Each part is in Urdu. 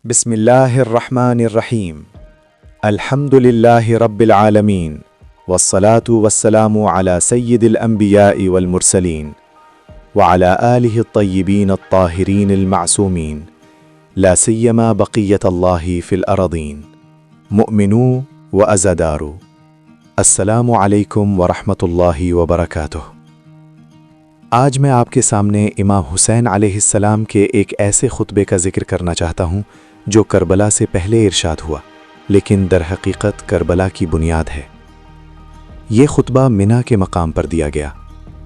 بسم الله الرحمن الرحيم. الحمد لله رب العالمين، والصلاة والسلام على سيد الأنبياء والمرسلين وعلى آله الطيبين الطاهرين المعصومين، لا سيما بقية الله في الأراضين. مؤمنو وأزادارو، السلام علیکم ورحمۃ اللہ وبرکاتہ۔ آج میں آپ کے سامنے امام حسین علیہ السلام کے ایک ایسے خطبے کا ذکر کرنا چاہتا ہوں جو کربلا سے پہلے ارشاد ہوا، لیکن در حقیقت کربلا کی بنیاد ہے۔ یہ خطبہ منی کے مقام پر دیا گیا،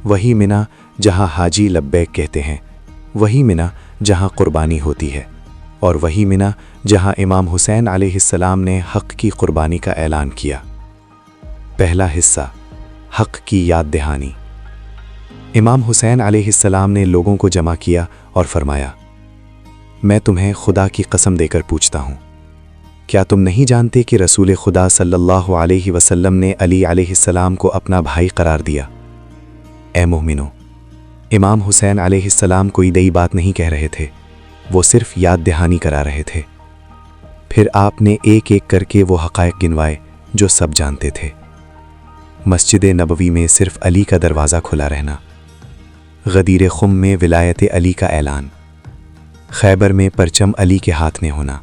وہی منی جہاں حاجی لبیک کہتے ہیں، وہی منی جہاں قربانی ہوتی ہے، اور وہی منی جہاں امام حسین علیہ السلام نے حق کی قربانی کا اعلان کیا۔ پہلا حصہ، حق کی یاد دہانی۔ امام حسین علیہ السلام نے لوگوں کو جمع کیا اور فرمایا، میں تمہیں خدا کی قسم دے کر پوچھتا ہوں، کیا تم نہیں جانتے کہ رسول خدا صلی اللہ علیہ وسلم نے علی علیہ السلام کو اپنا بھائی قرار دیا؟ اے مومنو، امام حسین علیہ السلام کوئی نئی بات نہیں کہہ رہے تھے، وہ صرف یاد دہانی کرا رہے تھے۔ پھر آپ نے ایک ایک کر کے وہ حقائق گنوائے جو سب جانتے تھے۔ مسجد نبوی میں صرف علی کا دروازہ کھلا رہنا، غدیر خم میں ولایت علی کا اعلان، خیبر میں پرچم علی کے ہاتھ میں ہونا،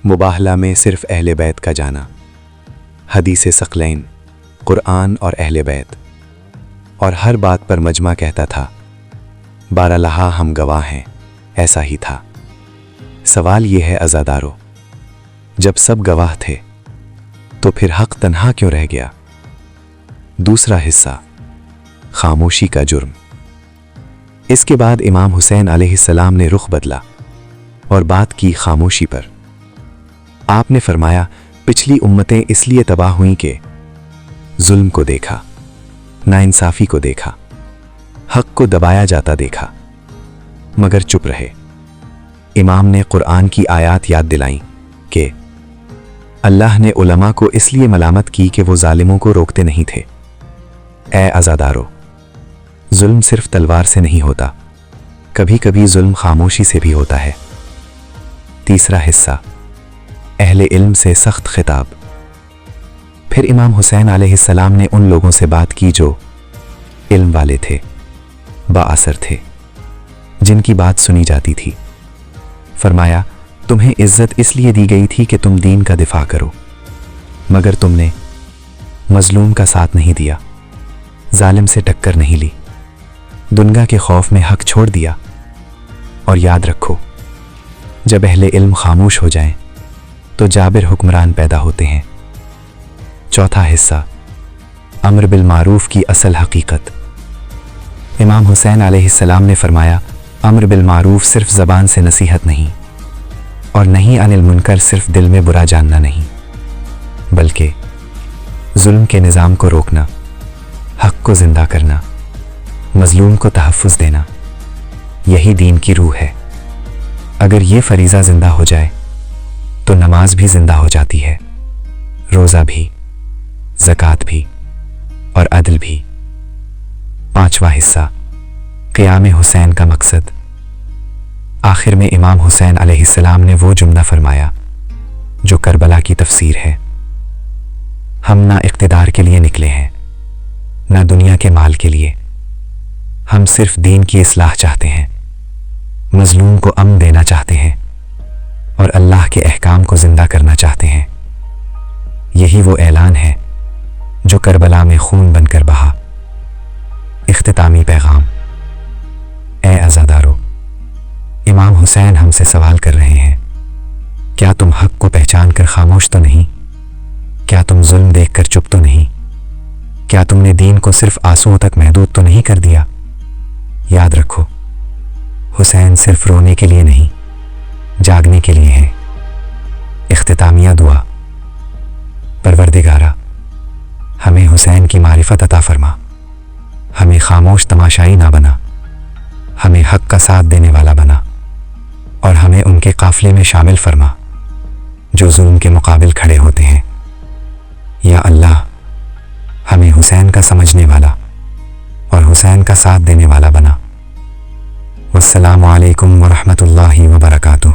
مباہلہ میں صرف اہل بیت کا جانا، حدیث ثقلین، قرآن اور اہل بیت، اور ہر بات پر مجمع کہتا تھا، بارہا ہم گواہ ہیں، ایسا ہی تھا۔ سوال یہ ہے عزادارو، جب سب گواہ تھے تو پھر حق تنہا کیوں رہ گیا؟ دوسرا حصہ، خاموشی کا جرم۔ اس کے بعد امام حسین علیہ السلام نے رخ بدلا اور بات کی خاموشی پر۔ آپ نے فرمایا، پچھلی امتیں اس لیے تباہ ہوئیں کہ ظلم کو دیکھا، ناانصافی کو دیکھا، حق کو دبایا جاتا دیکھا، مگر چپ رہے۔ امام نے قرآن کی آیات یاد دلائیں کہ اللہ نے علماء کو اس لیے ملامت کی کہ وہ ظالموں کو روکتے نہیں تھے۔ اے عزادارو، ظلم صرف تلوار سے نہیں ہوتا، کبھی کبھی ظلم خاموشی سے بھی ہوتا ہے۔ تیسرا حصہ، اہل علم سے سخت خطاب۔ پھر امام حسین علیہ السلام نے ان لوگوں سے بات کی جو علم والے تھے، با اثر تھے، جن کی بات سنی جاتی تھی۔ فرمایا، تمہیں عزت اس لیے دی گئی تھی کہ تم دین کا دفاع کرو، مگر تم نے مظلوم کا ساتھ نہیں دیا، ظالم سے ٹکر نہیں لی، دنیا کے خوف میں حق چھوڑ دیا۔ اور یاد رکھو، جب اہل علم خاموش ہو جائیں تو جابر حکمران پیدا ہوتے ہیں۔ چوتھا حصہ، امر بالمعروف کی اصل حقیقت۔ امام حسین علیہ السلام نے فرمایا، امر بالمعروف صرف زبان سے نصیحت نہیں، اور نہیں عن المنکر صرف دل میں برا جاننا نہیں، بلکہ ظلم کے نظام کو روکنا، حق کو زندہ کرنا، مظلوم کو تحفظ دینا، یہی دین کی روح ہے۔ اگر یہ فریضہ زندہ ہو جائے تو نماز بھی زندہ ہو جاتی ہے، روزہ بھی، زکوٰۃ بھی، اور عدل بھی۔ پانچواں حصہ، قیام حسین کا مقصد۔ آخر میں امام حسین علیہ السلام نے وہ جملہ فرمایا جو کربلا کی تفسیر ہے، ہم نہ اقتدار کے لیے نکلے ہیں، نہ دنیا کے مال کے لیے، ہم صرف دین کی اصلاح چاہتے ہیں، مظلوم کو امن دینا چاہتے ہیں، اور اللہ کے احکام کو زندہ کرنا چاہتے ہیں۔ یہی وہ اعلان ہے جو کربلا میں خون بن کر بہا۔ اختتامی پیغام۔ اے عزادارو، امام حسین ہم سے سوال کر رہے ہیں، کیا تم حق کو پہچان کر خاموش تو نہیں؟ کیا تم ظلم دیکھ کر چپ تو نہیں؟ کیا تم نے دین کو صرف آنسوؤں تک محدود تو نہیں کر دیا؟ یاد رکھو، حسین صرف رونے کے لیے نہیں، جاگنے کے لیے ہے۔ اختتامیہ دعا۔ پروردگارا، ہمیں حسین کی معرفت عطا فرما، ہمیں خاموش تماشائی نہ بنا، ہمیں حق کا ساتھ دینے والا بنا، اور ہمیں ان کے قافلے میں شامل فرما جو ظلم کے مقابل کھڑے ہوتے ہیں۔ یا اللہ، ہمیں حسین کا سمجھنے والا اور حسین کا ساتھ دینے والا بنا۔ والسلام علیکم ورحمۃ اللہ وبرکاتہ۔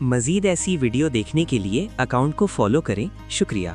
مزید ایسی ویڈیو دیکھنے کے لیے اکاؤنٹ کو فالو کریں۔ شکریہ۔